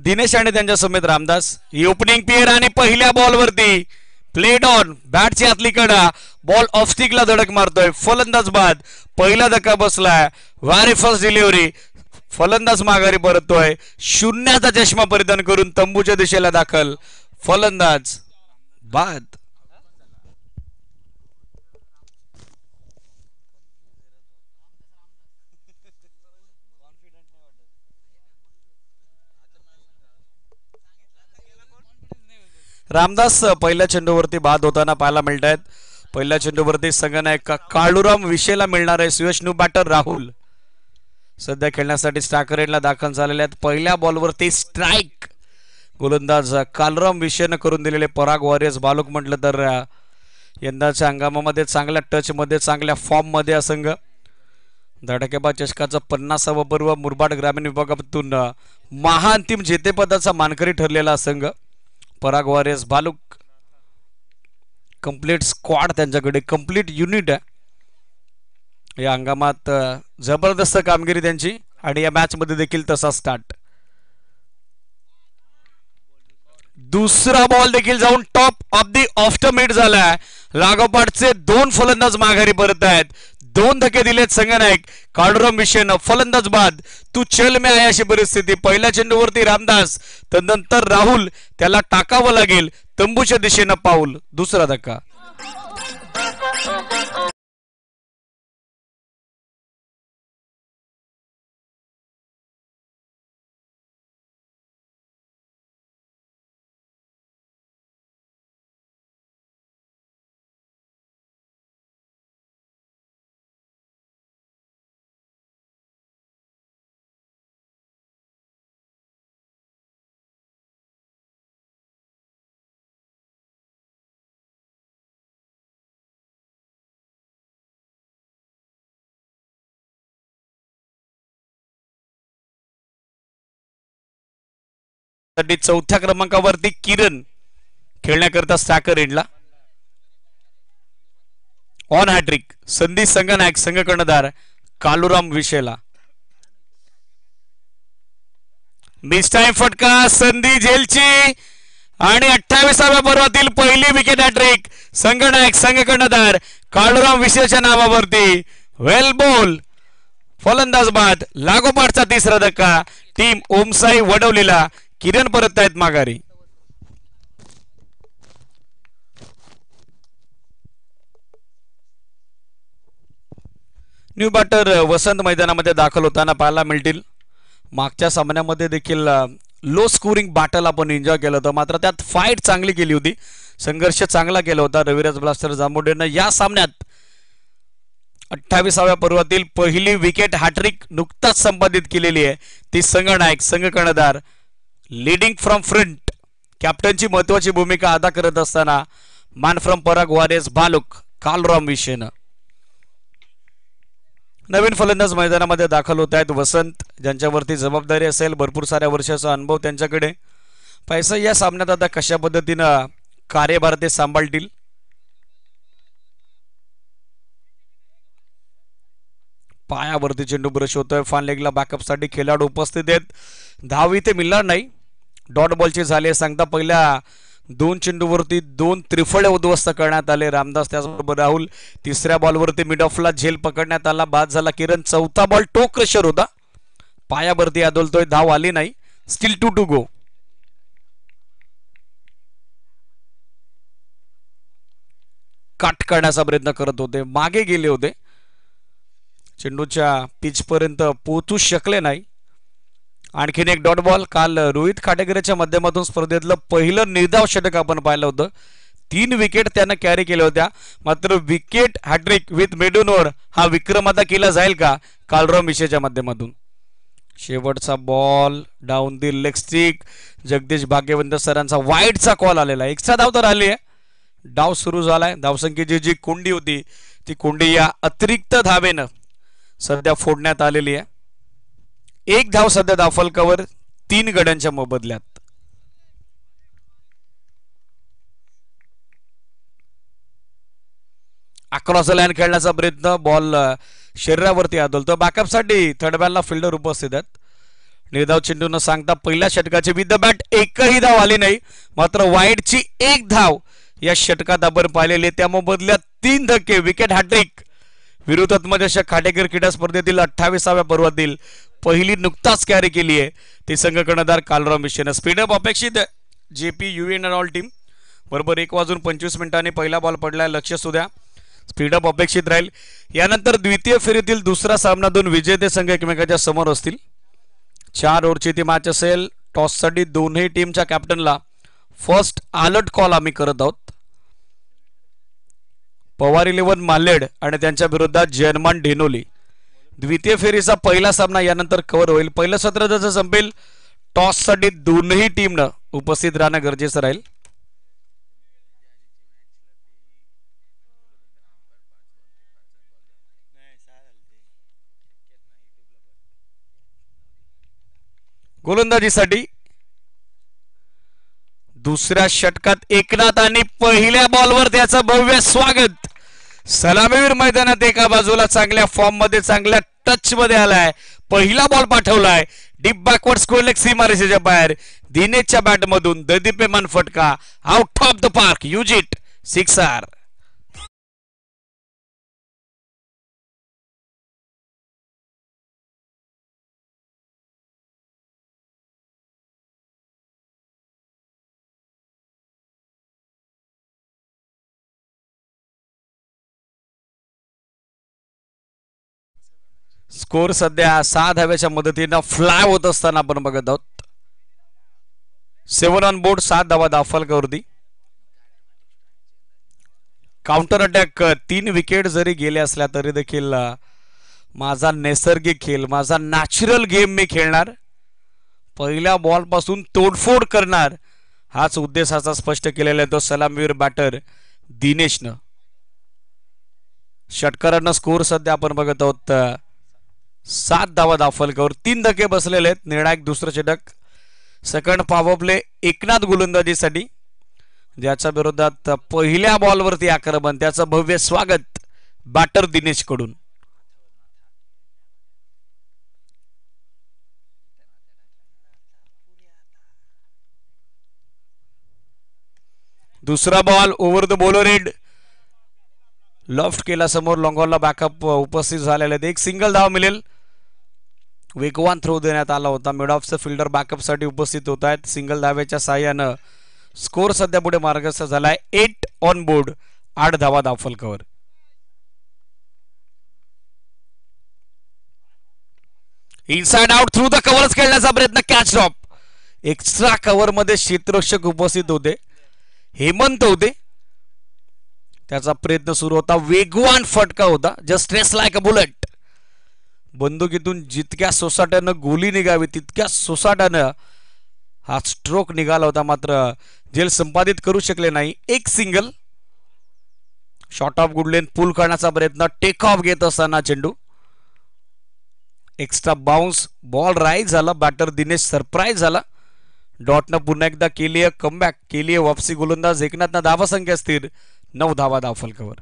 दिनेश आणि त्यांच्या समेत रामदास. ही ओपनिंग पेअर आणि पहिल्या बॉलवरती प्लेड ऑन बॅटची आतली कडा बॉल ऑफस्टिकला धडक मारतोय. फलंदाज बाद. पहिला धक्का बसलाय. Very first delivery. फलंदाज माघारी परततोय. शून्याचा चष्मा परिधान करून तंबूच्या दिशेला दाखल. फलंदाज बाद. रामदास पहिल्या चेंडूवरती बाद होताना पाहायला मिळत आहेत. पहिल्या चेंडूवरती संघनायक काळूराम विषयला मिळणार आहे. सुयश न्यू बॅटर राहुल सध्या खेळण्यासाठी स्ट्रायकर एंडला दाखल झालेले आहेत. पहिल्या बॉलवरती स्ट्राईक. गोलंदाज कालराम विषयनं करून दिलेले पराग वॉरियर्स बालूक म्हटलं तर यंदाच्या हंगामामध्ये चांगल्या टचमध्ये चांगल्या फॉर्ममध्ये हा संघ. धडाकेबाज चषकाचं 50वा पर्व मुरबाड ग्रामीण विभागातून महाअंतिम जेतेपदाचा मानकरी ठरलेला संघ पराग वॉरियर्स बालूक. कंप्लीट स्क्वॉड त्यांच्याकडे, कंप्लीट युनिट आहे. या हंगामात जबरदस्त कामगिरी त्यांची आणि या मॅच मध्ये देखील तसा स्टार्ट. दुसरा बॉल देखील जाऊन top of the after mid झालाय. लागोपाठचे दोन फलंदाज माघारी परत आहेत. दोन धक्के दिलेत संघनायक काळूराम विषयनं. फलंदाज बाद. तू चल में आहे अशी परिस्थिती. पहिल्या चेंडूवरती रामदास, तदनंतर राहुल. त्याला टाकावं लागेल तंबूच्या दिशेनं पाऊल. दुसरा धक्का. चौथ्या क्रमांकावरती किरण खेळण्याकरता स्ट्रायकर एंडला. On hat trick. संधी संघनायक संघ कर्णधार कालूराम विषयला. मिस टाइम फटका. संधी झेलची आणि 28व्या पर्वातील पहिली विकेट हॅट्रिक संघनायक संघ कर्णधार कालूराम विषयच्या नावावरती. वेल बॉल. फलंदाज बाद. लागोपाठचा तिसरा धक्का. टीम ओमसाई वडवलेला. किरण परत आहेत माघारी. न्यू बॅटर वसंत मैदानामध्ये दाखल होताना पाहायला मिळतील. मागच्या सामन्यामध्ये देखील लो स्कोरिंग बॅटल आपण एन्जॉय केलं होतं, मात्र त्यात फाईट चांगली केली होती, संघर्ष चांगला केला होता रविराज ब्लास्टर जांभुडेनं. या सामन्यात 28व्या पर्वातील पहिली विकेट हॅट्रिक नुकताच संपादित केलेली आहे. ती संघनायक संघ कर्णधार लीडिंग फ्रॉम फ्रंट कॅप्टनची महत्वाची भूमिका अदा करत असताना मॅन फ्रॉम पराग वॉरियर्स बालूक कालराम विषयनं. नवीन फलंदाज मैदानामध्ये दाखल होत आहेत वसंत, ज्यांच्यावरती जबाबदारी असेल, भरपूर साऱ्या वर्षाचा अनुभव त्यांच्याकडे. पैसा या सामन्यात आता कशा पद्धतीनं कार्यभार ते सांभाळतील. पायावरती चेंडू ब्रश होतोय. फान लेगला बॅकअप साठी खेळाडू उपस्थित आहेत. धाव इथे मिळणार नाही. डॉट बॉलची झाली सांगता पहिल्या दोन चेंडूवरती दोन त्रिफळे उद्ध्वस्त करण्यात आले. रामदास त्याचबरोबर राहुल. तिसऱ्या बॉलवरती मिड ऑफला झेल पकडण्यात आला, बाद झाला किरण. चौथा बॉल टो क्रशर होता, पायावरती आदळतोय, धाव आली नाही. Steel 2 to go. कट करण्याचा प्रयत्न करत होते, मागे गेले होते, चेंडूच्या पिच पर्यंत पोहोचू शकले नाही. आणखीन एक डॉट बॉल. काल रोहित खाटेकरच्या माध्यमातून स्पर्धेतलं पहिलं निर्धाव षटक आपण पाहिलं होतं. 3 विकेट त्यानं कॅरी केल्या होत्या, मात्र विकेट हॅट्रिक विथ मेडूनवर हा विक्रम आता केला जाईल का कालराम विषयच्या माध्यमातून. शेवटचा ball down the leg stick. Jagdish Bhagyawant सरांचा वाईडचा कॉल आलेला आहे. 1 धाव तर आली आहे. डाव सुरू झालाय. धावसंख्येची जी कोंडी होती ती कोंडी या अतिरिक्त धावेनं सध्या फोडण्यात आलेली आहे. 1 धाव सध्या धावफलकावर 3 गड्यांच्या मोबदल्यात. अक्रॉस लाईन खेळण्याचा प्रयत्न, बॉल शरीरावरती आदळतो. बॅकअपसाठी थर्ड बॅलला फिल्डर उपस्थित आहेत. निर्धाव चेंडू न सांगता पहिल्या षटकाचे विथ द बॅट एकही धाव आली नाही, मात्र वाईडची एक धाव या षटकात आपण पाहिलेली. त्या मोबदल्यात 3 धक्के, विकेट हॅट्रिक. विरुद्धात्मक चषक खाटेकर क्रीडा स्पर्धेतील 28व्या पर्वातील पहिली नुकताच कॅरी केली आहे ती संघ कर्णधार कालराव मिश्रेनं. स्पीडअप अपेक्षित जेपी युएन ऑल टीम. बरोबर 1:25 पहिला बॉल पडलाय, लक्ष सुद्धा स्पीडअप अपेक्षित राहील. यानंतर द्वितीय फेरीतील दुसरा सामना 2 विजेते संघ एकमेकांच्या समोर असतील. 4 ओव्हरची ती मॅच असेल. टॉससाठी दोन्ही टीमच्या कॅप्टनला फर्स्ट अलर्ट कॉल आम्ही करत आहोत. पवार 11 मालेड आणि त्यांच्या विरोधात जयमान डेनोली. द्वितीय फेरीचा पहिला सामना यानंतर कव्हर होईल. पहिलं सत्र जसं संपेल टॉससाठी दोन्ही टीमनं उपस्थित राहणं गरजेचं राहील. गोलंदाजीसाठी दुसऱ्या षटकात एकनाथ आणि पहिल्या बॉलवर त्याचं भव्य स्वागत. सलामीवीर मैदानात एका बाजूला चांगल्या फॉर्म मध्ये, चांगल्या टच मध्ये आलाय. पहिला बॉल पाठवलाय डीप बॅकवर्ड स्क्वेअर लेग सीमारेषेच्या बाहेर. दिनेशच्या बॅट मधून दैदिप्यमान फटका आउट ऑफ द पार्क. युजिट सिक्सर. स्कोर सध्या 6 धाव्याच्या मदतीनं फ्लाय होत असताना आपण बघत आहोत. 7 ऑन बोर्ड, 7 धावा दाफलकावरती. काउंटर अटॅक 3 विकेट जरी गेले असल्या तरी देखील माझा नैसर्गिक खेळ, माझा नॅचरल गेम मी खेळणार, पहिल्या बॉल पासून तोडफोड करणार, हाच उद्देशाचा स्पष्ट केलेला आहे तो सलामीवीर बॅटर दिनेशनं. षटकारांना स्कोर सध्या आपण बघत आहोत 7 धावा दाफलकावर. 3 धक्के बसलेले आहेत. निर्णायक दुसरं षटक. सेकंड पॉवर प्ले एकनाथ गोलंदाजीसाठी, ज्याच्या विरोधात पहिल्या बॉलवरती आक्रमण, त्याचं भव्य स्वागत बॅटर दिनेश कडून. दुसरा ball over the bowler head, loft केला समोर. लॉंगॉनला बॅकअप उपस्थित झालेले आहेत. एक सिंगल धाव मिळेल. वेगवान थ्रो देण्यात आला होता. मिड ऑफचा फिल्डर बॅकअप साठी उपस्थित होत आहेत. सिंगल धावेच्या साह्यानं स्कोर सध्या पुढे मार्गस्थ झालाय. 8 ऑन बोर्ड, 8 धावा दाफलकावर. Inside out through the covers खेळण्याचा प्रयत्न, कॅच ड्रॉप. एक्स्ट्रा कव्हर मध्ये क्षेत्ररक्षक उपस्थित होते, हेमंत होते. त्याचा प्रयत्न सुरू होता. वेगवान फटका होता. Just stress like a bullet. बंदुकीतून जितक्या सोसाट्यानं गोली निघावी तितक्या सोसाट्यानं हा स्ट्रोक निघाला होता, मात्र झेल संपादित करू शकले नाही. एक सिंगल. शॉर्ट ऑफ गुडलेन पुल करण्याचा प्रयत्न, टेक ऑफ घेत असताना चेंडू एक्स्ट्रा बाउन्स, बॉल राईज झाला. बॅटर दिनेश सरप्राईज झाला. डॉटनं पुन्हा एकदा केली आहे कमबॅक, केली आहे वापसी. गोलंदाज एकनाथनं धावा संख्या स्थिर, 9 धावा दाफलकावर.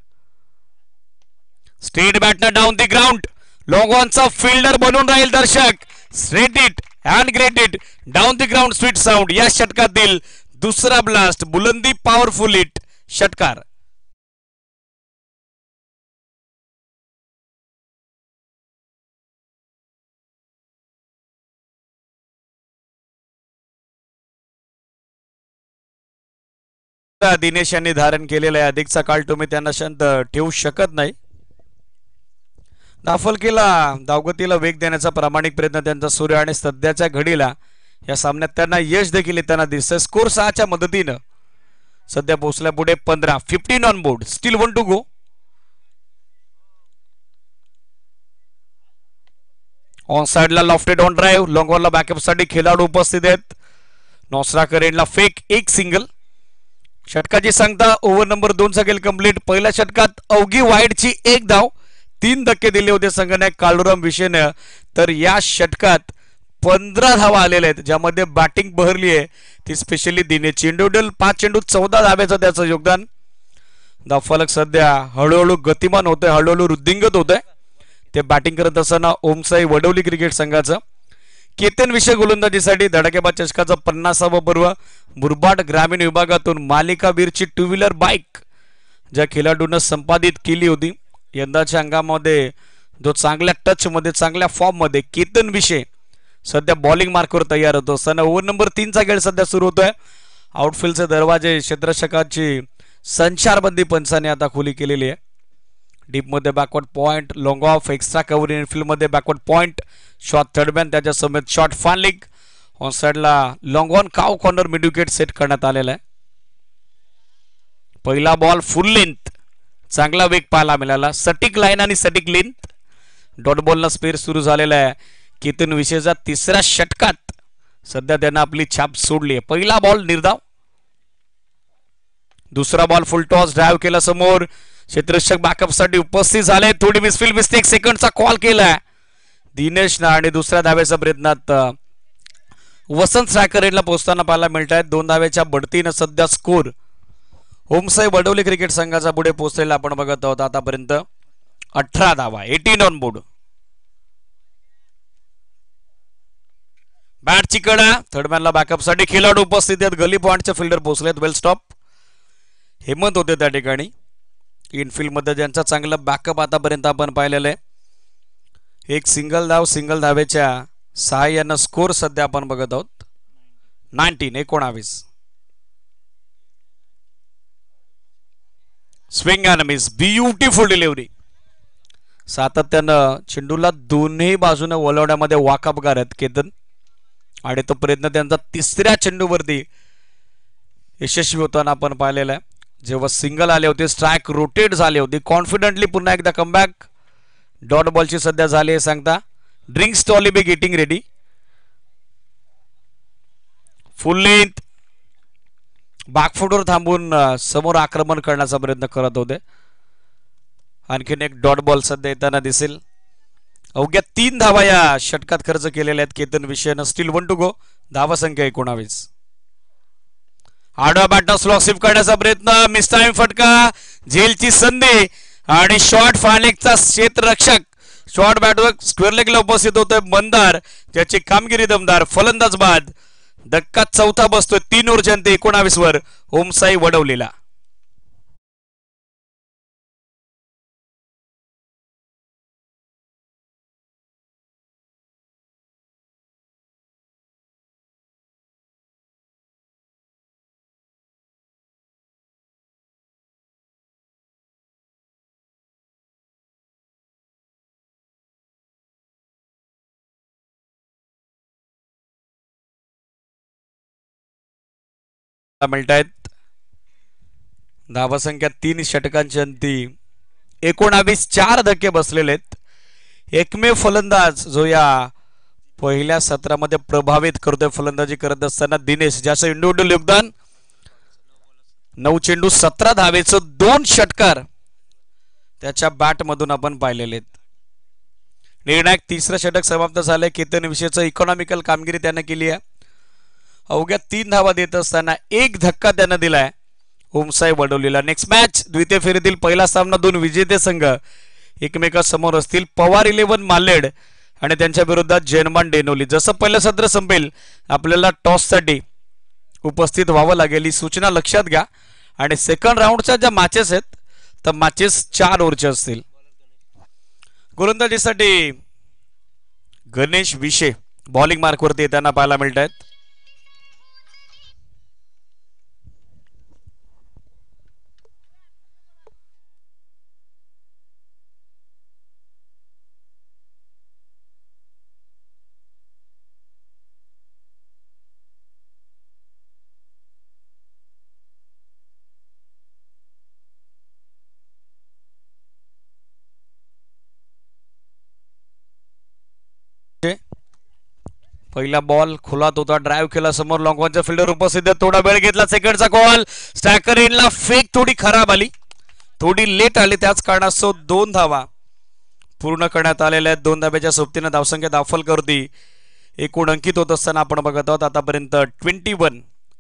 स्ट्रेट बॅटनं डाऊन दी ग्राउंड. लॉंग ऑनचा फिल्डर बनून राहील दर्शक. Straight it and great it down the ground, sweet sound. या षटकातील दुसरा ब्लास्ट, बुलंदी पॉवरफुल हिट, षटकार. दिनेश यांनी धारण केलेला आहे. अधिकचा काळ तुम्ही त्यांना शांत ठेवू शकत नाही. दाफलकीला धावगतीला वेग देण्याचा प्रामाणिक प्रयत्न त्यांचा सूर्य आणि सध्याच्या घडीला या सामन्यात त्यांना यश देखील त्यांना दिसतं. स्कोर 6च्या मदतीनं सध्या पोहोचल्या पुढे 15. 15 on board, still 1 to go. On साइडला लॉफ्टेड ऑन ड्राइव्ह. लॉंगॉनला बॅकअप साठी खेळाडू उपस्थित आहेत. नॉसरा करेनला फेक, एक सिंगल. षटकाची सांगता ओव्हर नंबर 2 चा खेळ कंप्लीट. पहिल्या षटकात अवघी वाईडची एक धाव, 3 धक्के दिले होते संघनायक कालुराम विशेनं. तर या षटकात 15 धावा आलेल्या आहेत, ज्यामध्ये बॅटिंग बहरली आहे ती स्पेशली दिनेश. इंडिव्हिज्युअल 5 चेंडू 14 धाब्याचं त्याचं योगदान. दाफलक सध्या हळूहळू गतिमान होतोय, हळूहळू वृद्धिंगत होतोय. ते बॅटिंग करत असताना ओमसाई वडवली क्रिकेट संघाचं. केतन विषय गोलंदाजीसाठी धडाकेबाज चषकाचं 50वा पर्व मुरबाड ग्रामीण विभागातून मालिकावीरची टू व्हीलर बाईक ज्या खेळाडूंना संपादित केली होती यंदाच्या अंगामध्ये जो चांगल्या टच मध्ये चांगल्या फॉर्म मध्ये केतन विषय सध्या बॉलिंग मार्कवर तयार होतो असताना ओव्हर नंबर 3चा खेळ सध्या सुरू होतोय आउटफील्डचे दरवाजे क्षेत्ररक्षकाची संचारबंदी पंचाने आता खुली केलेली आहे डीप मध्ये backward point long of extra cover Enfield मध्ये बॅकवर्ड पॉइंट शॉट थर्डमॅन त्याच्या समेत शॉट फानलिंग ऑन साइडला लॉंग ऑन काव कॉर्नर मिड विकेट सेट करण्यात आलेला आहे पहिला बॉल फुल लेंथ चांगला वेग पाहायला मिळाला सटीक लाईन आणि सटीक लेंथ डॉट बॉलला स्पेअर सुरू झालेला आहे केतन विषयचा तिसऱ्या षटकात सध्या त्यानं आपली छाप सोडली आहे पहिला बॉल निर्धाव दुसरा बॉल फुल टॉस ड्राइव्ह केला समोर क्षेत्ररक्षक बॅकअप साठी उपस्थित झाले थोडी मिसफील्ड मिस्टेक सेकंडचा कॉल केलाय दिनेश ना आणि दुसऱ्या धावेच्या प्रयत्नात वसंत स्ट्रायकरला पोहोचताना पाहायला मिळत आहेत 2 धावेच्या बढतीनं सध्या स्कोर ओमसाई वडवली क्रिकेट संघाचा पुढे पोहोचलेला आपण बघत आहोत आतापर्यंत 18 धावा 18 ऑन बोर्ड बॅटची कडा थर्डमॅनला बॅकअप साठी खेळाडू उपस्थित आहेत गली पॉइंटचे फिल्डर पोहोचलेत वेल स्टॉप हेमंत होते त्या ठिकाणी इनफिल्ड मध्ये ज्यांचा चांगला बॅकअप आतापर्यंत आपण पाहिलेलं आहे एक सिंगल धावेच्या सहाय्यानं स्कोर सध्या आपण बघत आहोत 19 swing and miss beautiful delivery सातत्यानं चेंडूला दोन्ही बाजूने वळवण्यामध्ये वाकबगार आहेत केतन आणि तो प्रयत्न त्यांचा तिसऱ्या चेंडूवरती यशस्वी होताना आपण पाहिलेला आहे जेव्हा सिंगल आले होते स्ट्राइक रोटेट झाले होते कॉन्फिडेंटली पुन्हा एकदा कमबॅक डॉट बॉलची सध्या झाली आहे सांगता drinks trolley be getting ready full length बॅकफुटवर थांबून समोर आक्रमण करण्याचा प्रयत्न करत होते आणखीन एक डॉट बॉल सध्या येताना दिसेल अवघ्या 3 धावा या षटकात खर्च केलेल्या आहेत केतन विषयानं स्टील 1 टू गो धावा संख्या 19 आडवा बॅटनं स्लॉग स्वीप करण्याचा प्रयत्न मिस टाइम फटका झेलची संधी आणि शॉट फानेकचा क्षेत्ररक्षक शॉट बॅटवर स्क्वेअर लेगला उपस्थित होतोय मंदार ज्याची कामगिरी दमदार फलंदाज बाद धक्का चौथा बसतोय 3 ओव्हर जनते 19 वर ओमसाई वडवलेला मिळत आहेत धावा संख्या 3 षटकांची अंती 19 4 धक्के बसलेले आहेत एकमेव फलंदाज जो या पहिल्या सत्रामध्ये प्रभावित करतोय फलंदाजी करत असताना दिनेश ज्याचं इंडिव्हिज्युअल योगदान 9 चेंडू 17 धावेचं 2 षटकार त्याच्या बॅट मधून आपण पाहिलेले आहेत निर्णायक तिसरं षटक समाप्त झालंय केतन विषयचं इकॉनॉमिकल कामगिरी त्याने केली आहे अवघ्या 3 धावा देत असताना एक धक्का त्यानं दिलाय ओमसाई वडवलेला नेक्स्ट मॅच द्वितीय फेरीतील पहिला सामना 2 विजेते संघ एकमेकांसमोर असतील पवार 11 मालेड आणि त्यांच्या विरोधात जैनमान डेनोली जसं पहिलं सत्र संपेल आपल्याला टॉस साठी उपस्थित व्हावं लागेल ही सूचना लक्षात घ्या आणि सेकंड राऊंडच्या ज्या मॅचेस आहेत तर मॅचेस 4 ओव्हरचे असतील गोलंदाजीसाठी गणेश विषय बॉलिंग मार्कवरती येताना पाहायला मिळत आहेत पहिला बॉल खुलात होता ड्राइव्ह केला समोर लॉंग ऑनचा फिल्डर उपस्थित थोडा वेळ घेतला सेकंडचा कॉल स्ट्रायकर इनला फेक थोडी खराब आली थोडी लेट आली त्याच कारणास्तव 2 धावा पूर्ण करण्यात आलेल्या आहेत 2 धाब्याच्या सोबतीने धावसंख्या दाफलकरती एकूण अंकित होत असताना आपण बघत आहोत आतापर्यंत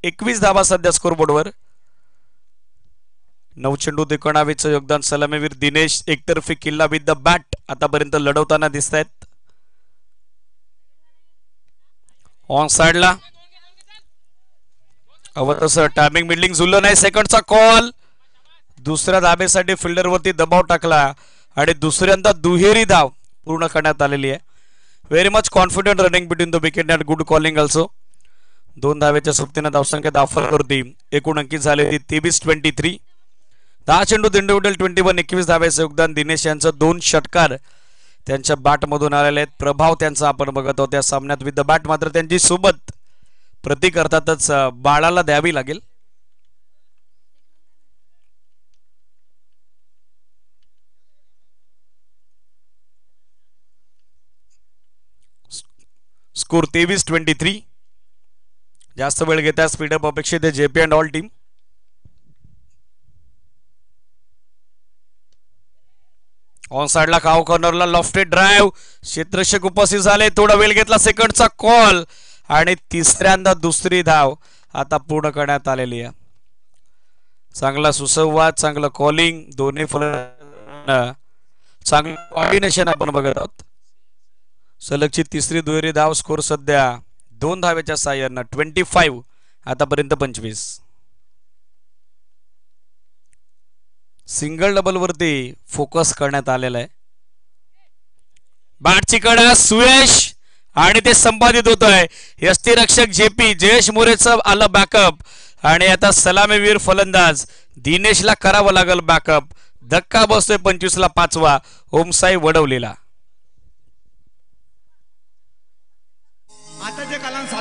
21 धावा सध्या स्कोरबोर्डवर 9 चेंडू 19 योगदान सलामीवीर दिनेश एकतर्फी किल्ला विथ द बॅट आतापर्यंत लढवताना दिसत आहेत ऑन साइडला हवं तसं टायमिंग बिल्डिंग जुळलं नाही. सेकंडचा कॉल. दुसऱ्या धाबेसाठी फिल्डरवरती दबाव टाकला आणि दुसऱ्यांदा दुहेरी धाव पूर्ण करण्यात आलेली आहे. Very much confident running between the wicket and good calling also. 2 धावेच्या सोबतीने धावसंख्या दाफलवरती एकूण अंकित झाली होती 23-23. 10 चेंडू इंडिव्हिज्युअल 21 21 धावेचं योगदान. दिनेश यांचं 2 षटकार त्यांच्या बॅटमधून आलेले आहेत. प्रभाव त्यांचा आपण बघत आहोत या सामन्यात विथ द बॅट. मात्र त्यांची सोबत प्रतीक अर्थातच बाळाला द्यावी लागेल. स्कोर 23-23. जास्त वेळ घेता स्पीडअप अपेक्षित आहे JP and all team. On साइडला काव कॉर्नरला लॉफ्टेड ड्राइव्ह. क्षेत्ररक्षक उपस्थित झाले. थोडा वेळ घेतला. सेकंडचा कॉल आणि तिसऱ्यांदा दुसरी धाव आता पूर्ण करण्यात आलेली आहे. चांगला सुसंवाद, चांगलं कॉलिंग, दोन्ही फलंदाज चांगलं कॉर्डिनेशन आपण बघत आहोत. सलगची तिसरी दुहेरी धाव. स्कोर सध्या 2 धावेच्या साह्यानं 25 आतापर्यंत 25. सिंगल डबल वरती फोकस करण्यात आलेला आहे. बॅटची कडा सुयश आणि ते संपादित होत आहे. यष्टीरक्षक जेपी जयेश मोरेचं आलं बॅकअप आणि आता सलामीवीर फलंदाज दिनेशला करावं लागल बॅकअप. धक्का बसतोय 25 ला 5वा ओमसाई वडवलेला. आता जे कालांत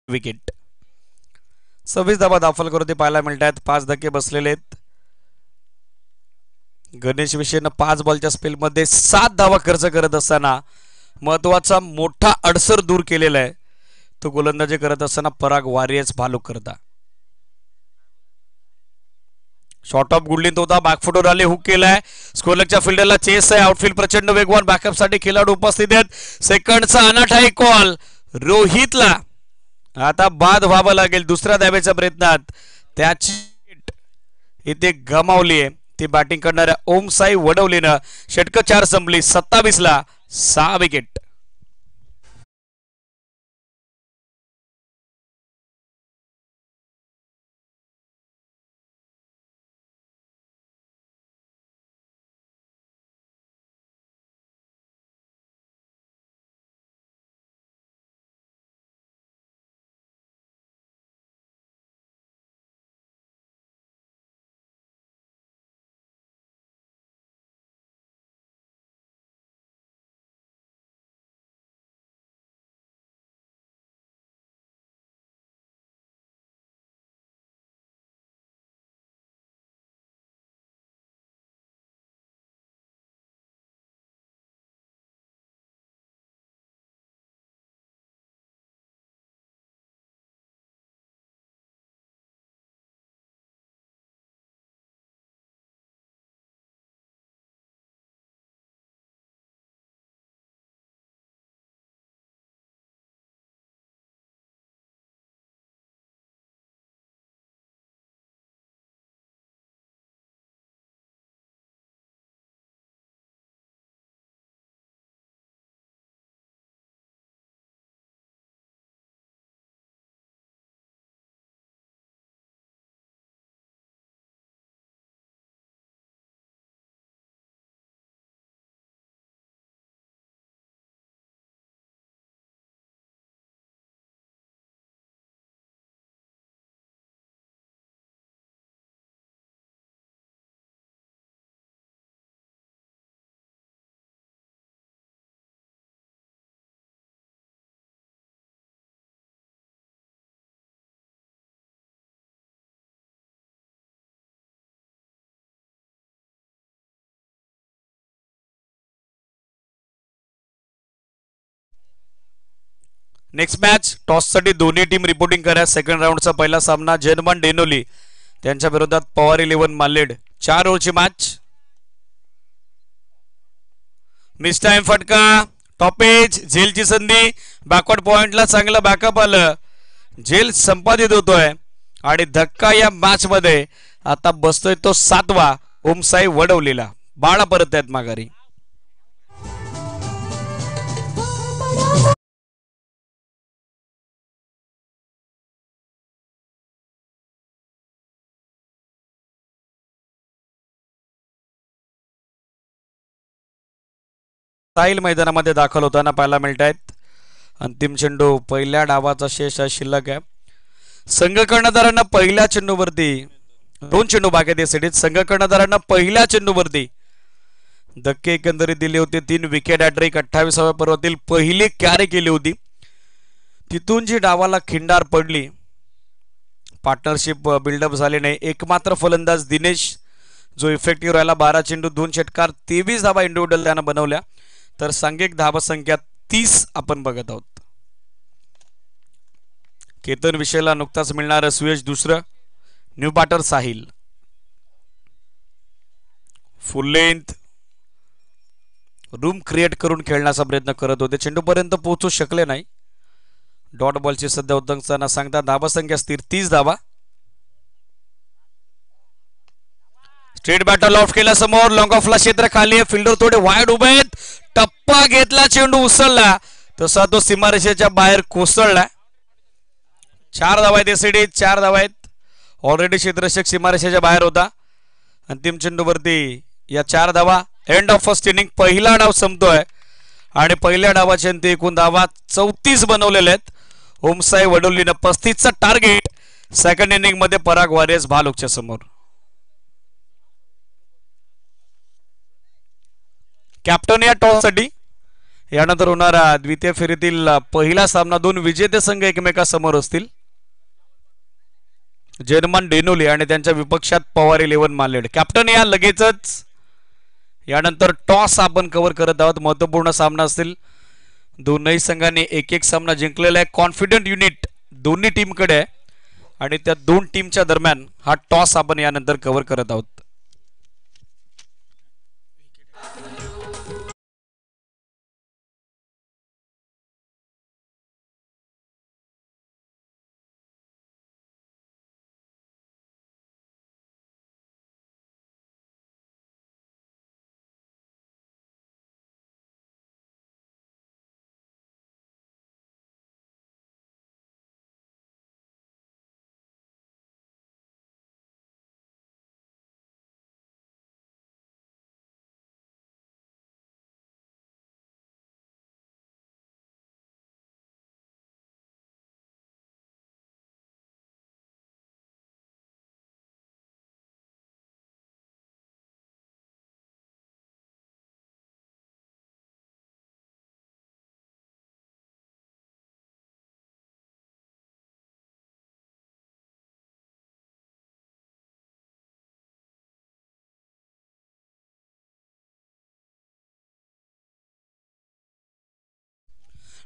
विकेट. 26 धावा दाफलकरती पाहायला मिळत आहेत. 5 धक्के बसलेले आहेत. गणेश विषयनं 5 बॉलच्या स्पेलमध्ये 7 धावा खर्च करत असताना महत्वाचा मोठा अडसर दूर केलेला आहे. तो गोलंदाजी करत असताना पराग वारियर्स भालूक करता. शॉर्ट ऑफ गुडलिंत होता. बॅकफुटवर आले. हुक केलाय. स्कोलरच्या फिल्डरला चेस आहे. आउटफील्ड प्रचंड वेगवान. बॅकअप साठी खेळाडू उपस्थित आहेत. सेकंडचा अनाठाई कॉल रोहितला आता बाद व्हावं लागेल. दुसऱ्या धावेच्या प्रयत्नात त्याची इथे गमावली आहे. ती बॅटिंग करणाऱ्या ओमसाई वडवलीनं. षटक 4 संपली. 27 ला 6 विकेट. नेक्स्ट मॅच टॉससाठी दोन्ही टीम रिपोर्टिंग करा. सेकंड राऊंडचा पहिला सामना जर्मन डेनोली त्यांच्या विरोधात पवार 11 मालेड. 4 ओव्हरची मॅच. मिस टाइम फटका. टॉपेज झेलची संधी. बॅकवर्ड पॉइंटला चांगलं बॅकअप आलं. झेल संपादित होतोय आणि धक्का या मॅच मध्ये आता बसतोय तो 7वा. ओमसाई वडवलेला. बाळा परत आहेत माघारी. साहिल मैदानामध्ये दाखल होताना पाहायला मिळत आहेत. अंतिम चेंडू पहिल्या डावाचा शेष शिल्लक आहे. संघ कर्णधारांना पहिल्या चेंडूवरती 2 चेंडू बाकी आहेत. संघ कर्णधारांना पहिल्या चेंडूवरती धक्के एकंदरीत दिले होते. 3 विकेट हॅट्रिक. 28व्या पर्वातील पहिली कॅरी केली होती. तिथून जी डावाला खिंडार पडली, पार्टनरशिप बिल्डअप झाले नाही. एकमात्र फलंदाज दिनेश जो इफेक्टिव्ह राहिला. 12 चेंडू 2 षटकार 23 धावा इंडिव्हिज्युअल त्यानं बनवल्या. तर सांघिक धावा संख्या 30 आपण बघत आहोत. केतन विषयला नुकताच मिळणार सुयश दुसरं. New batter Sahil. Full length room create करून खेळण्याचा प्रयत्न करत होते. चेंडूपर्यंत पोहोचू शकले नाही. डॉट बॉलची सध्या उद्दंगताना सांगता धावा संख्या स्थिर 30 धावा. स्ट्रेट बॅटर लॉफ्ट केला समोर. लॉंग ऑफला क्षेत्र खाली आहे. फिल्डर थोडे वाईड उभे आहेत. टप्पा घेतला. चेंडू उसळला तसा तो सीमारेषेच्या बाहेर कोसळला. 4 धावा आहेत. एसीडी 4 धावा आहेत. ऑलरेडी क्षेत्ररक्षक सीमारेषेच्या बाहेर होता. अंतिम चेंडूवरती या 4 धावा. End of first inning. पहिला डाव संपतोय आणि पहिल्या डावाचे अंती एकूण धावा 34 बनवलेले आहेत. ओमसाई वडोलीनं 35चं टार्गेट. सेकंड इनिंग मध्ये पराग वॉरियर्स भालुकच्या समोर. कॅप्टन या टॉस साठी. यानंतर होणारा द्वितीय फेरीतील पहिला सामना 2 विजेते संघ एकमेकांसमोर असतील. जर्मन डेनोली आणि त्यांच्या विपक्षात पवार 11 मालेड. कॅप्टन या लगेचच. यानंतर टॉस आपण कव्हर करत आहोत. महत्वपूर्ण सामना असतील. दोनही संघांनी एक सामना जिंकलेला आहे. कॉन्फिडंट युनिट दोन्ही टीमकडे आहे आणि त्या 2 टीमच्या दरम्यान हा टॉस आपण यानंतर कव्हर करत आहोत.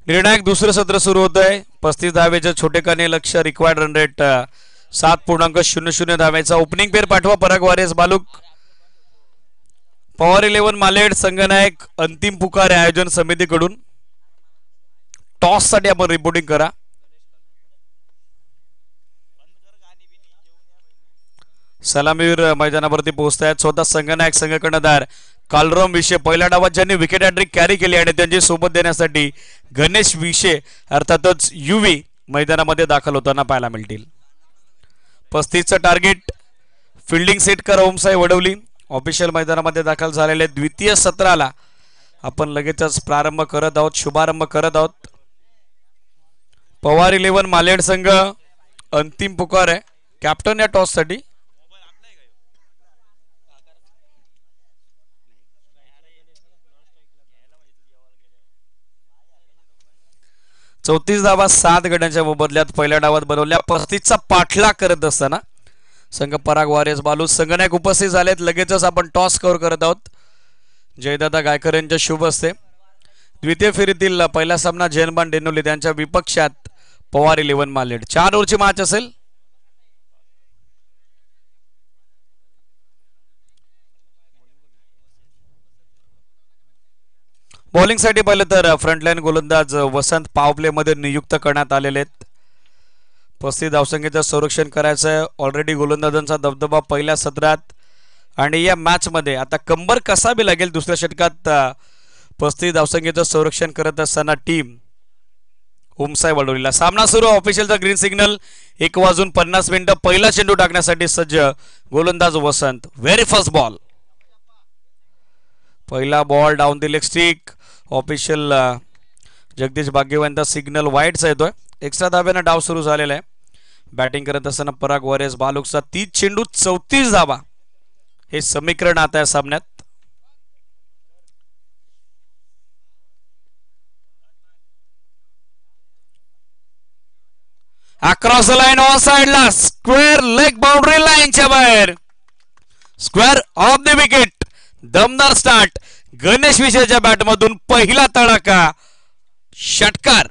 निर्णायक दुसरं सत्र सुरू होत आहे. 35 धावेचे छोटेखानी लक्ष. Required run rate 7.00 धावेचा. ओपनिंग पेर पाठवा पराग वॉरियर्स भालुक. पवार 11 मालेड संघनायक. अंतिम पुकार आहे आयोजन समितीकडून. टॉस साठी आपण रिपोर्टिंग करा. सलामीवीर मैदानावरती पोहोचतायत. स्वतः संघनायक संघ कर्णधार कालरम विषय. पहिल्या डावात ज्यांनी विकेट हॅट्रिक कॅरी केली आणि त्यांची सोबत देण्यासाठी गणेश विषय अर्थातच युवी मैदानामध्ये दाखल होताना पाहायला मिळतील. 35चं टार्गेट. फिल्डिंग सेट कर ओमसाई वडवली. ऑफिशियल मैदानामध्ये दाखल झालेले द्वितीय सत्राला आपण लगेचच प्रारंभ करत आहोत. शुभारंभ करत आहोत. पवार 11 मालेड संघ अंतिम पुकार आहे. कॅप्टन या टॉस साठी. चौतीस धावा 7 गड्यांच्या मोबदल्यात पहिल्या डावात बनवल्या. 35चा पाठलाग करत असताना संघ पराग वॉरियर्स बालू संघनायक उपस्थित झालेत. लगेचच आपण टॉस कव्हर करत आहोत. जयदादा गायकर यांच्या शुभ असते. द्वितीय फेरीतील पहिला सामना जयनबान डेनोली त्यांच्या विपक्षात पवार 11 मालेड. 4 ओव्हरची मॅच असेल. बॉलिंग साठी पाहिलं तर फ्रंटलाईन गोलंदाज वसंत पॉवर प्ले मध्ये नियुक्त करण्यात आलेले आहेत. 35 धावसंख्येचं संरक्षण करायचं. ऑलरेडी गोलंदाजांचा दबदबा पहिल्या सत्रात आणि या मॅच मध्ये आता कंबर कसावी लागेल. दुसऱ्या षटकात 35 धावसंख्येचं संरक्षण करत असताना टीम उमसाय वडोलीला. सामना सुरू. ऑफिशियलचा ग्रीन सिग्नल. 1:50 पहिला चेंडू टाकण्यासाठी सज्ज गोलंदाज वसंत. Very first ball. पहिला ball down the leg stick. Official Jagdish Bhagyawant signal वाईटचा येतोय. एक्स्ट्रा धाब्यानं डाव सुरू झालेला आहे. बॅटिंग करत असताना पराग वॉरियर्स बालुकचा 30 चेंडू 34 धावा हे समीकरण आता या सामन्यात. अक्रॉस द लाईन ऑन साइडला स्क्वेअर लेग बाउंड्री लाईनच्या बाहेर. Square of the wicket. दमदार स्टार्ट. गणेश विषयच्या बॅटमधून पहिला तडाखा. षटकार.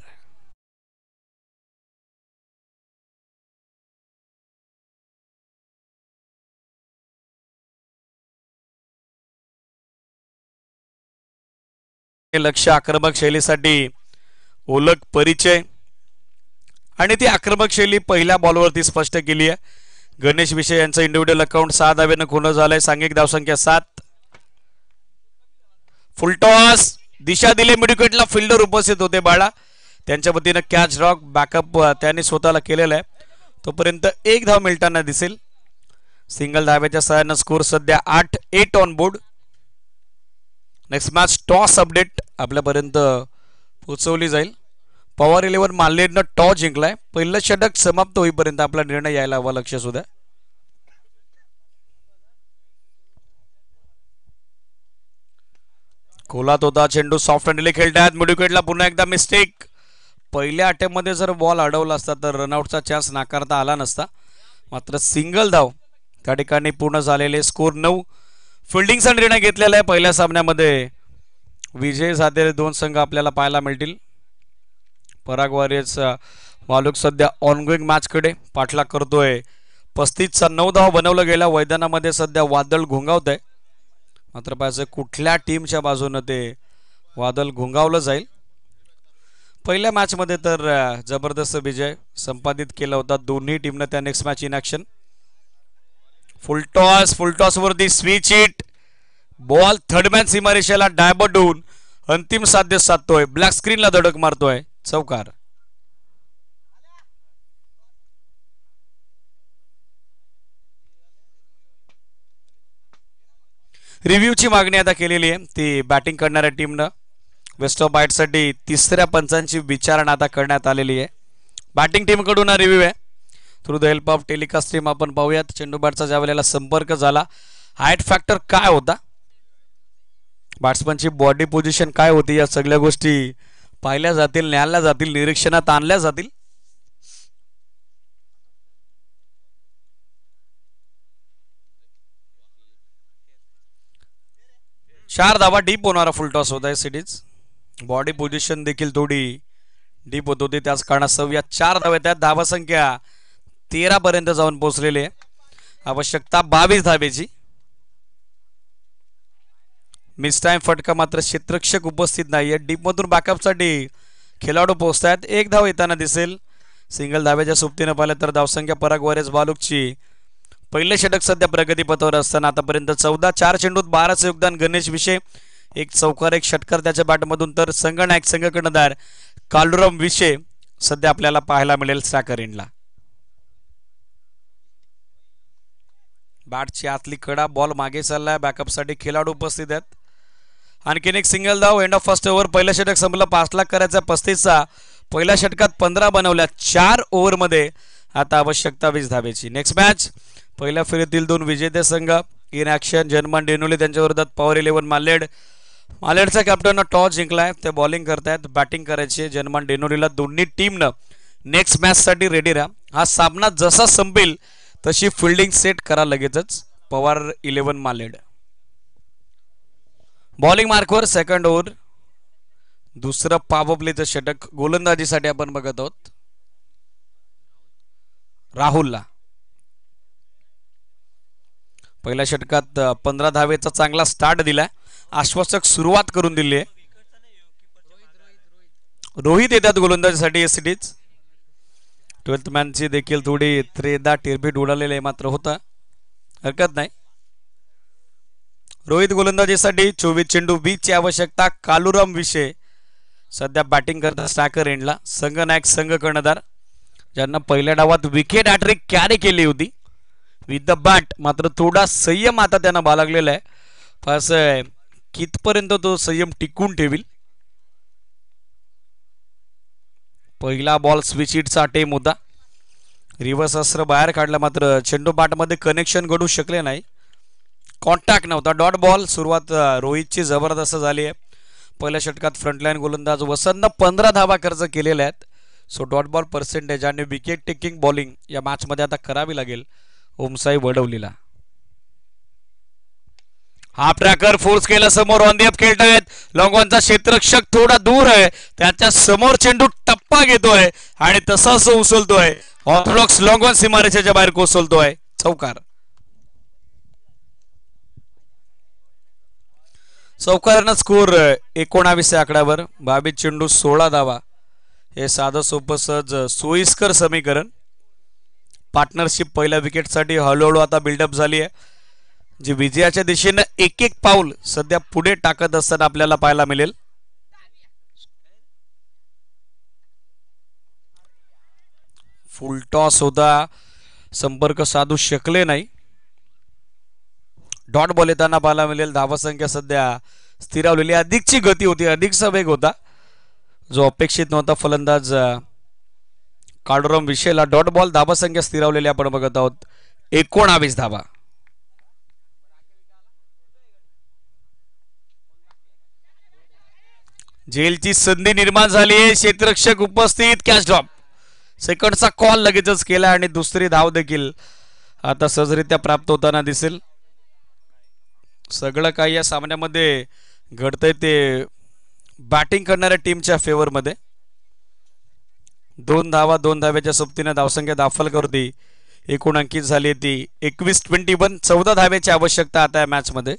लक्ष आक्रमक शैलीसाठी ओळख परिचय आणि ती आक्रमक शैली पहिल्या बॉलवरती स्पष्ट केली आहे. गणेश विषय यांचं इंडिव्हिज्युअल अकाउंट 6 धाब्यानं खुलं झालंय. सांघिक धावसंख्या 7. फुलटॉस दिशा दिली मिडविकेटला. फिल्डर उपस्थित होते बाळा. त्यांच्या वतीनं कॅच ड्रॉप बॅकअप त्यांनी स्वतःला केलेला आहे. तोपर्यंत 1 धाव मिळताना दिसेल. सिंगल धाब्याच्या सहाय्यानं स्कोर सध्या 8 on board. Next match toss update आपल्यापर्यंत पोहोचवली जाईल. पॉवर 11 मालेडनं टॉस जिंकलाय. पहिलं षटक समाप्त होईपर्यंत आपला निर्णय यायला हवा. लक्ष सुद्धा खोलात होता चेंडू. सॉफ्ट हँडली खेळतात. मिडविकेटला पुन्हा एकदा मिस्टेक. पहिल्या अटेम्प्टमध्ये जर बॉल अडवला असता तर रनआउटचा चान्स नाकारता आला नसता. मात्र सिंगल धाव त्या ठिकाणी पूर्ण झालेले. स्कोर 9. फिल्डिंगचा निर्णय घेतलेला आहे पहिल्या सामन्यामध्ये. विजय झालेले 2 संघ आपल्याला पाहायला मिळतील. पराग वॉरियर्स मालूक सध्या ऑनगोईंग मॅचकडे पाठलाग करतोय. 35चा 9 धाव बनवलं गेला. मैदानामध्ये सध्या वादळ घोंगावत आहे. मात्र पाहिजे कुठल्या टीमच्या बाजूने ते वादळ घोंगावलं जाईल. पहिल्या मॅचमध्ये तर जबरदस्त विजय संपादित केला होता दोन्ही टीमनं. त्या next match in action. Full toss वरती स्विच हिट. बॉल थर्डमॅन सीमारेषेला डायबर्ट होऊन अंतिम साध्य साधतोय. ब्लॅक स्क्रीनला धडक मारतोय. चौकार. रिव्ह्यूची मागणी आता केलेली आहे ती बॅटिंग करणाऱ्या टीमनं. वेस्ट ऑफ बाईटसाठी 3ऱ्या पंचांची विचारणा आता करण्यात आलेली आहे. बॅटिंग टीमकडून हा रिव्ह्यू आहे. Through the help of telecast team आपण पाहूयात. चेंडू बॅटचा ज्या वेळेला संपर्क झाला हाईट फॅक्टर काय होता, बॅट्समनची बॉडी पोझिशन काय होती, या सगळ्या गोष्टी पाहिल्या जातील, न्यायला जातील, निरीक्षणात आणल्या जातील. चार धावा डीप होणारा फुल टॉस होता आहे सिटीज. बॉडी पोझिशन देखील थोडी डीप होत होती, त्याच कारणास्तव या 4 धावा त्यात धावा संख्या 13 पर्यंत जाऊन पोहोचलेली आहे. आवश्यकता 22 धावेची. मिस टाइम फटका मात्र क्षेत्ररक्षक उपस्थित नाहीये. डीप मधून बॅकअपसाठी खेळाडू पोहोचतायत. 1 धाव येताना दिसेल. सिंगल धाव्याच्या सोबतीनं पाहिलं तर धावसंख्या पराग वॉरियर्स बालुकची. पहिले षटक सध्या प्रगतीपथावर असताना आतापर्यंत 14. 4 चेंडूत 12चं योगदान गणेश विषय. 1 चौकार 1 षटकार त्याच्या बॅटमधून. तर संघनायक संघकर्णधार कालुराम विषय सध्या आपल्याला पाहायला मिळेल स्ट्रायकर एंडला. बॅटची आतली कडा, बॉल मागे चाललाय. बॅकअपसाठी खेळाडू उपस्थित आहेत. आणखीन एक सिंगल धाव. End of first over. पहिलं षटक संपलं. 5 लाख करायचा 35चा. पहिल्या षटकात 15 बनवल्या. 4 ओव्हरमध्ये आता आवश्यकता 20 धावेची. नेक्स्ट मॅच पहिल्या फेरीतील 2 विजेते संघ इन ॲक्शन. जनमान डेनोली त्यांच्या विरोधात पॉवर 11 मालेड. मालेडचा कॅप्टन टॉस जिंकलाय. ते बॉलिंग करतायत. बॅटिंग करायची जनमान डेनोलीला. दोन्ही टीमनं नेक्स्ट मॅचसाठी रेडी राहा. हा सामना जसा संपेल तशी फिल्डिंग सेट करा लगेचच. पॉवर 11 मालेड. बॉलिंग मार्कवर सेकंड ओव्हर. दुसरं पॉवर प्लेचं षटक गोलंदाजीसाठी आपण बघत आहोत राहुलला. पहिल्या षटकात 15 धावेचा चांगला स्टार्ट दिलाय, आश्वासक सुरुवात करून दिली आहे. रोहित येतात गोलंदाजीसाठी एससीडीच. 12th मॅनची देखील थोडी त्रेदा टिरपीट उडालेली मात्र होता, हरकत नाही. रोहित गोलंदाजीसाठी 24 चेंडू 20 ची आवश्यकता. कालुराम विषय सध्या बॅटिंग करतात स्ट्रायकर एंडला. संघनायक संघ कर्णधार ज्यांना पहिल्या डावात विकेट हॅट्रिक कॅरी केली होती विथ द बॅट, मात्र थोडा संयम आता त्यांना बाळगलेला आहे. फारसं कितपर्यंत तो संयम टिकून ठेवील. पहिला बॉल स्विच हिटचा टेम होता, रिव्हर्स अस्त्र बाहेर काढला, मात्र चेंडू बॅटमध्ये कनेक्शन घडू शकले नाही, कॉन्टॅक्ट नव्हता. Dot ball. सुरुवात रोहितची जबरदस्त झाली आहे. पहिल्या षटकात फ्रंटलाईन गोलंदाज वसंतनं 15 धावा खर्च केलेल्या आहेत. सो डॉट बॉल पर्सेंटेज आणि विकेट टेकिंग बॉलिंग या मॅच मध्ये आता करावी लागेल ओमसाई वडवलीला. हा ट्रॅकर फोर्स केला समोर, ऑन दी अप खेळतायत. लॉंगॉनचा क्षेत्ररक्षक थोडा दूर आहे, त्याच्या समोर चेंडू टप्पा घेतोय आणि तसाच उचलतोय. ऑर्थोडॉक्स लॉंगॉन सीमारेषेच्या बाहेर कोसळतोय. चौकार. चौकारानं स्कोर 19 आकड्यावर. 22 चेंडू 16 धावा. हे साधं सोपं सहज सोयीस्कर समीकरण. पार्टनरशिप पहिल्या विकेटसाठी हळूहळू आता बिल्डअप झाली आहे, जी विजयाच्या दिशेनं एक एक पाऊल सध्या पुढे टाकत असताना आपल्याला पाहायला मिळेल. फुल टॉस होता, संपर्क साधू शकले नाही. डॉट बॉल येताना पाहायला मिळेल. धावसंख्या सध्या स्थिरावलेली, अधिकची गती होती, अधिकचा वेग होता जो अपेक्षित नव्हता. फलंदाज कालुराम विषयला डॉट बॉल. धावसंख्या स्थिरावलेली आपण बघत आहोत 19 धावा. जेलची संधी निर्माण झाली आहे. क्षेत्ररक्षक उपस्थित, कॅच ड्रॉप. सेकंडचा कॉल लगेचच केला आणि दुसरी धाव देखील आता सहजरित्या प्राप्त होताना दिसेल. सगळं काही या सामन्यामध्ये घडतंय ते बॅटिंग करणाऱ्या टीमच्या फेवर मध्ये. 2 धावा 2 धाव्याच्या सोबतीने धावसंख्या दाखल करते. एकूण अंकित झाली ती 21-21. 14 धाव्याची आवश्यकता आता या मॅच मध्ये.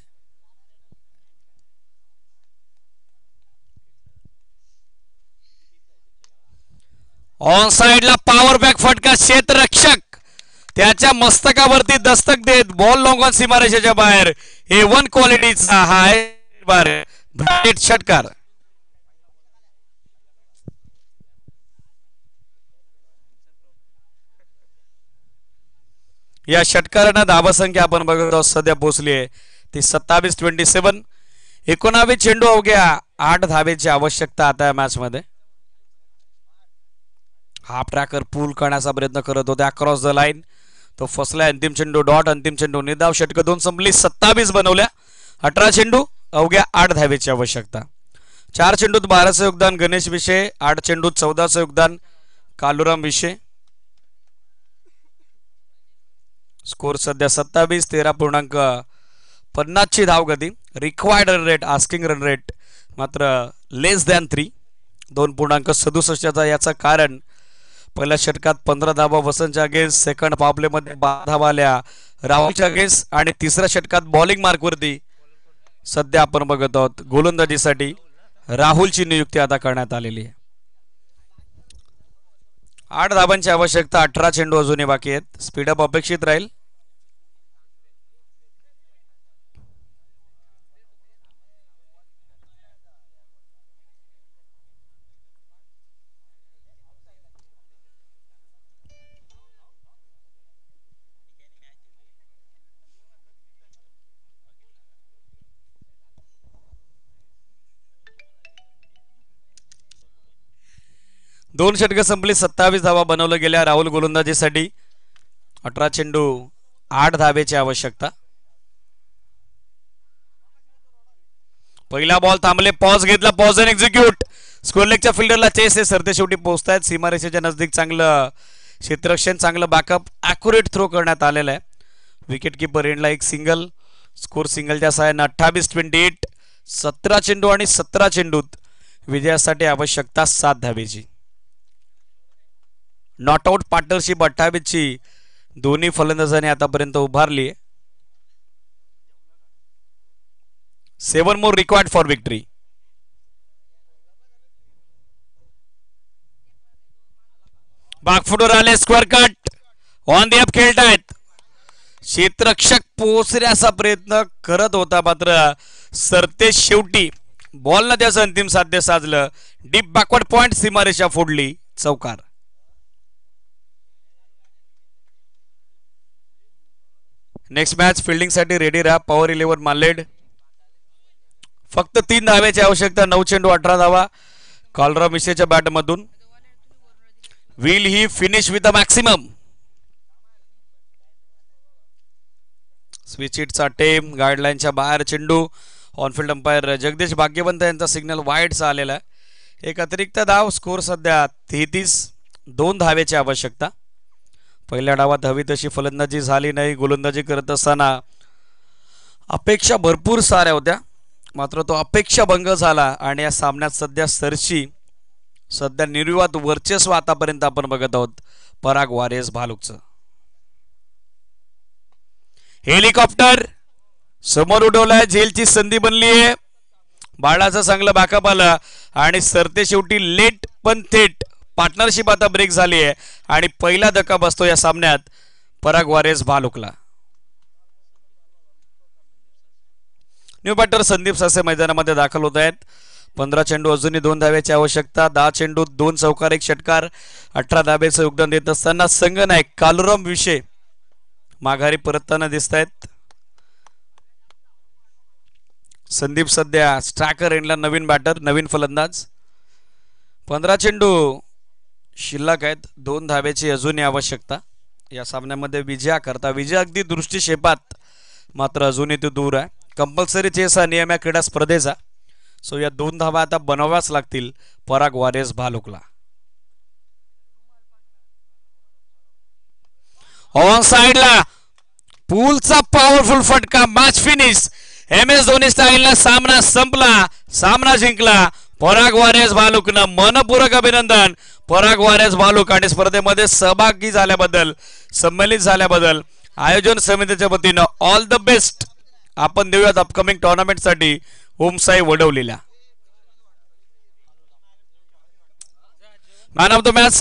ऑन साइडला पॉवर बॅक फटका. क्षेत्ररक्षक त्याच्या मस्तकावरती दस्तक देत बॉल लॉंगॉन सीमारेषेच्या बाहेर. A1 क्वालिटीचा हाय षटकार. या षटकारानं धावसंख्या आपण बघत आहोत सध्या पोहोचली आहे ती 27-27. 19 चेंडू अवघ्या 8 धावेची आवश्यकता आता या मॅच मध्ये. हाफ ट्रॅकर पूल करण्याचा प्रयत्न करत होते अक्रॉस द लाईन, तो फसला. अंतिम चेंडू डॉट. अंतिम चेंडू निर्धाव. षटक 2 संपली. 27 बनवल्या. 18 चेंडू अवघ्या 8 धावेची आवश्यकता. 4 चेंडूत 12चं योगदान गणेश विषय. 8 चेंडूत 14चं योगदान कालुराम विषय. स्कोर सध्या 27. 13.50 ची धावगती. Required run rate, asking run rate मात्र लेस दॅन 3. 2.67 याचं कारण पहिल्या षटकात 15 धावा वसंतच्या अगेन्स्ट. सेकंड पॉवर मध्ये 12 धावा आल्या राहुलच्या अगेन्स्ट. आणि तिसऱ्या षटकात बॉलिंग मार्कवरती सध्या आपण बघत आहोत गोलंदाजीसाठी राहुलची नियुक्ती आता करण्यात आलेली आहे. 8 धावांची आवश्यकता. 18 चेंडू अजूनही बाकी आहेत. स्पीडअप अपेक्षित राहील. दोन षटकं संपली. 27 धावा बनवल्या गेल्या राहुल गोलंदाजीसाठी. 18 चेंडू 8 धावेची आवश्यकता. पहिला बॉल थांबले. पॉज घेतला. Pause and execute. स्कोरलेगच्या फिल्डरला चेस आहे. सरते शेवटी पोहोचतायत सीमारेषेच्या नजदीक. चांगलं क्षेत्ररक्षण, चांगलं बॅकअप, ॲक्युरेट थ्रो करण्यात आलेला आहे. विकेट किपर एंडला एक सिंगल. स्कोर सिंगलच्या सहाय्याने 28-28. 17 चेंडू आणि 17 चेंडूत विजयासाठी आवश्यकता 7 धावेची. नॉट आउट पार्टनरशिप 28 ची दोन्ही फलंदाजांनी आतापर्यंत उभारली. 7 more required for victory. बागफुटवर आले, square cut on the up खेळतायत. क्षेत्ररक्षक पोहोचण्याचा प्रयत्न करत होता, मात्र सरते शेवटी बॉलनं त्याचं अंतिम साध्य साधलं. डीप बॅकवर्ड पॉइंट, सीमारेषा फोडली, चौकार. नेक्स्ट मॅच फिल्डिंग साठी रेडी राहा. पॉवर 11 मालेड. फक्त 3 धाव्याची आवश्यकता. 9 चेंडू 18 धावा. कॉलरा मिशेच्या बॅट मधून. Will he finish with a maximum. Switch हिटचा टेम, गाईडलाईनच्या बाहेर चेंडू. ऑनफिल्ड अंपायर जगदीश भाग्यवंत यांचा सिग्नल वाईडचा आलेला आहे. एक अतिरिक्त धाव. स्कोर सध्या 33. 2 धावेची आवश्यकता. पहिल्या डावात हवी तशी फलंदाजी झाली नाही. गोलंदाजी करत असताना अपेक्षा भरपूर साऱ्या होत्या, मात्र तो अपेक्षा भंग झाला आणि या सामन्यात सध्या निर्विवाद वर्चस्व आतापर्यंत आपण बघत आहोत पराग वारियर्स भालुकचं. हेलिकॉप्टर समोर उडवलाय. झेलची संधी बनली आहे. बाळाचं चांगलं बॅकअप आलं आणि सरते शेवटी लेट पण थेट पार्टनरशिप आता ब्रेक झाली आहे आणि पहिला धक्का बसतो या सामन्यात पराग वारियर्स भालुकला. न्यू बॅटर संदीप सासे मैदानामध्ये दाखल होत आहेत. 15 चेंडू अजूनही 2 धाव्याची आवश्यकता. 10 चेंडू 2 चौकार 1 षटकार. 18 धाब्याचं योगदान देत असताना संघनायक कालुराम विषे माघारी परतताना दिसत आहेत. संदीप सध्या स्ट्रायकर एंडला नवीन बॅटर, नवीन फलंदाज. 15 चेंडू शिल्लक आहेत. 2 धाब्याची अजूनही आवश्यकता या सामन्यामध्ये विजयाकरता. विजय अगदी दृष्टीक्षेपात, मात्र अजूनही तो दूर आहे. कंपल्सरी चेस हा नियम या क्रीडा स्पर्धेचा. सो या 2 धावा आता बनवाव्याच लागतील पराग वारियर्स भालुकला. ऑन साइडला पूलचा पॉवरफुल फटका. Match finish. MS धोनी स्टाईलला सामना संपला, सामना जिंकला पराग वारियर्स भालुकनं. मनपूर्वक अभिनंदन पराग वारियर्स भालुक आणि स्पर्धेमध्ये सहभागी झाल्याबद्दल, सम्मिलित झाल्याबद्दल आयोजन समितीच्या वतीनं ऑल द बेस्ट आपण देऊयात अपकमिंग टुर्नामेंटसाठी ओमसाई वडवलेला. Man of the match